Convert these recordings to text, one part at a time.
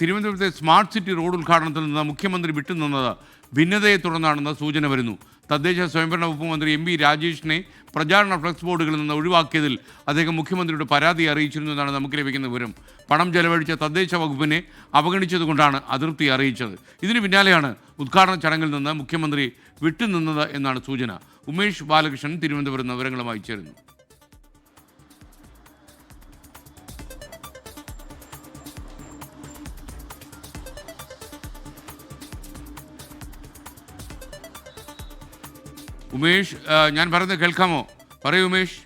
തിരുവനന്തപുരത്തെ smart city road ഉദ്ഘാടനത്തിൽ നിന്ന് മുഖ്യമന്ത്രി വിട്ടുനിന്നത് ഭിന്നതയെ തുടർന്നാണെന്ന് സൂചന വരുന്നു. തദ്ദേശ സ്വയംഭരണ വകുപ്പ് മന്ത്രി എം രാജേഷിനെ പ്രചാരണ ഫ്ലക്സ് ബോർഡുകളിൽ നിന്ന് ഒഴിവാക്കിയതിൽ അദ്ദേഹം മുഖ്യമന്ത്രിയുടെ പരാതി അറിയിച്ചിരുന്നു എന്നാണ് നമുക്ക് ലഭിക്കുന്ന വിവരം. പണം ചെലവഴിച്ച തദ്ദേശ വകുപ്പിനെ അവഗണിച്ചതുകൊണ്ടാണ് അതൃപ്തി അറിയിച്ചത്. ഇതിന് പിന്നാലെയാണ് ഉദ്ഘാടന ചടങ്ങിൽ നിന്ന് മുഖ്യമന്ത്രി വിട്ടുനിന്നത് എന്നാണ് സൂചന. ഉമേഷ് ബാലകൃഷ്ണൻ തിരുവനന്തപുരം നിന്ന് വിവരങ്ങളുമായി ചേരുന്നു. ഉമേഷ്, ഞാൻ പറയുന്നത് കേൾക്കാമോ? പറയൂ ഉമേഷ്.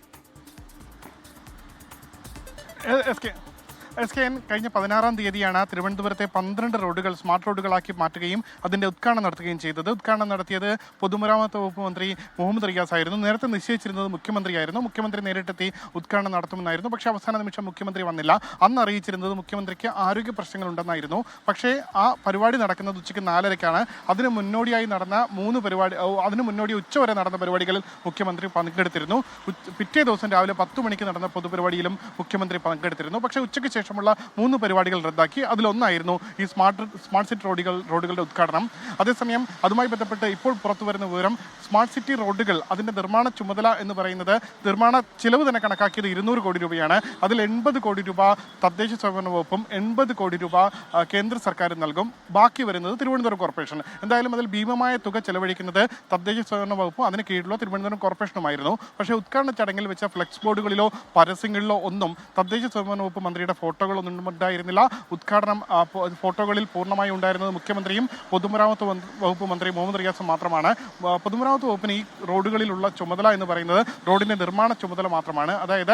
കഴിഞ്ഞ 16-ാം തീയതിയാണ് തിരുവനന്തപുരത്തെ 12 റോഡുകൾ സ്മാർട്ട് റോഡുകളാക്കി മാറ്റുകയും അതിന്റെ ഉദ്ഘാടനം നടത്തുകയും ചെയ്തത്. ഉദ്ഘാടനം നടത്തിയത് പൊതുമരാമത്ത് വകുപ്പ് മന്ത്രി മുഹമ്മദ് റിയാസ് ആയിരുന്നു. നേരത്തെ നിശ്ചയിച്ചിരുന്നത് മുഖ്യമന്ത്രിയായിരുന്നു. മുഖ്യമന്ത്രി നേരിട്ടെത്തി ഉദ്ഘാടനം നടത്തുമെന്നായിരുന്നു. പക്ഷേ അവസാന നിമിഷം മുഖ്യമന്ത്രി വന്നില്ല. അന്ന് അറിയിച്ചിരുന്നത് മുഖ്യമന്ത്രിക്ക് ആരോഗ്യ പ്രശ്നങ്ങളുണ്ടെന്നായിരുന്നു. പക്ഷേ ആ പരിപാടി നടക്കുന്നത് ഉച്ചയ്ക്ക് 4:30-ക്കാണ്. അതിന് മുന്നോടിയായി നടന്ന അതിന് മുന്നോടി ഉച്ചവരെ നടന്ന പരിപാടികളിൽ മുഖ്യമന്ത്രി പങ്കെടുത്തിരുന്നു. പിറ്റേ ദിവസം രാവിലെ 10 മണിക്ക് നടന്ന പൊതുപരിപാടിയിലും മുഖ്യമന്ത്രി പങ്കെടുത്തിരുന്നു. പക്ഷേ ഉച്ചയ്ക്ക് ശേഷമുള്ള 3 പരിപാടികൾ റദ്ദാക്കി. അതിലൊന്നായിരുന്നു ഈ സ്മാർട്ട് സിറ്റി റോഡുകളുടെ ഉദ്ഘാടനം. അതേസമയം അതുമായി ബന്ധപ്പെട്ട് ഇപ്പോൾ പുറത്തുവരുന്ന വിവരം, സ്മാർട്ട് സിറ്റി റോഡുകൾ അതിന്റെ നിർമ്മാണ ചുമതല എന്ന് പറയുന്നത് നിർമ്മാണ ചിലവ് തന്നെ കണക്കാക്കിയത് 200 കോടി രൂപയാണ്. അതിൽ 80 കോടി രൂപ തദ്ദേശ സ്വയംഭരണ വകുപ്പും 80 കോടി രൂപ കേന്ദ്ര സർക്കാരും നൽകും. ബാക്കി വരുന്നത് തിരുവനന്തപുരം കോർപ്പറേഷൻ. എന്തായാലും അതിൽ ഭീമമായ തുക ചെലവഴിക്കുന്നത് തദ്ദേശ സ്വയംഭരണ വകുപ്പും അതിന് കീഴിലുള്ള തിരുവനന്തപുരം കോർപ്പറേഷനുമായിരുന്നു. പക്ഷേ ഉദ്ഘാടന ചടങ്ങിൽ വെച്ച ഫ്ലെക്സ് ബോർഡുകളിലോ പരസ്യങ്ങളിലോ ഒന്നും തദ്ദേശ സ്വയംഭരണ വകുപ്പ് മന്ത്രിയുടെ ഫോട്ടോകളൊന്നും ഉണ്ടായിരുന്നില്ല. ഉദ്ഘാടനം ഫോട്ടോകളിൽ പൂർണ്ണമായി ഉണ്ടായിരുന്നത് മുഖ്യമന്ത്രിയും പൊതുമരാമത്ത് വകുപ്പ് മന്ത്രി മുഹമ്മദ് റിയാസും മാത്രമാണ്. പൊതുമരാമത്ത് വകുപ്പിന് ഈ റോഡുകളിലുള്ള ചുമതല എന്ന് പറയുന്നത് റോഡിന്റെ നിർമ്മാണ ചുമതല മാത്രമാണ്. അതായത്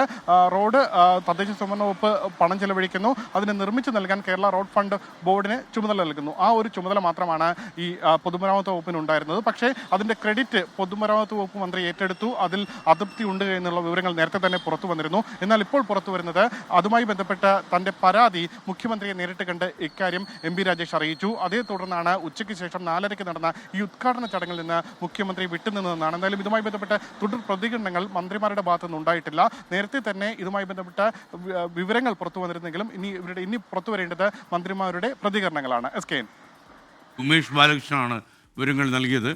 റോഡ് തദ്ദേശ സ്വയംഭരണ വകുപ്പ് പണം ചെലവഴിക്കുന്നു, അതിനെ നിർമ്മിച്ചു നൽകാൻ കേരള റോഡ് ഫണ്ട് ബോർഡിന് ചുമതല നൽകുന്നു. ആ ഒരു ചുമതല മാത്രമാണ് ഈ പൊതുമരാമത്ത് വകുപ്പിന് ഉണ്ടായിരുന്നത്. പക്ഷേ അതിന്റെ ക്രെഡിറ്റ് പൊതുമരാമത്ത് വകുപ്പ് മന്ത്രി ഏറ്റെടുത്തു. അതിൽ അതൃപ്തി ഉണ്ട് എന്നുള്ള വിവരങ്ങൾ നേരത്തെ തന്നെ പുറത്തു വന്നിരുന്നു. എന്നാൽ ഇപ്പോൾ പുറത്തു വരുന്നത് അതുമായി ബന്ധപ്പെട്ട തന്റെ പരാതി മുഖ്യമന്ത്രിയെ നേരിട്ട് കണ്ട് ഇക്കാര്യം എം രാജേഷ് അറിയിച്ചു. അതേ തുടർന്നാണ് ഉച്ചയ്ക്ക് ശേഷം 4:30-ക്ക് നടന്ന ഈ ഉദ്ഘാടന ചടങ്ങിൽ നിന്ന് മുഖ്യമന്ത്രി വിട്ടുനിന്നതെന്നാണ്. എന്തായാലും ഇതുമായി ബന്ധപ്പെട്ട തുടർ പ്രതികരണങ്ങൾ മന്ത്രിമാരുടെ ഭാഗത്തു നിന്ന് ഉണ്ടായിട്ടില്ല. നേരത്തെ തന്നെ ഇതുമായി ബന്ധപ്പെട്ട വിവരങ്ങൾ പുറത്തു വന്നിരുന്നെങ്കിലും ഇനി പുറത്തു വരേണ്ടത് മന്ത്രിമാരുടെ പ്രതികരണങ്ങളാണ്. ഉമേഷ് ബാലകൃഷ്ണനാണ് വിവരങ്ങൾ നൽകിയത്.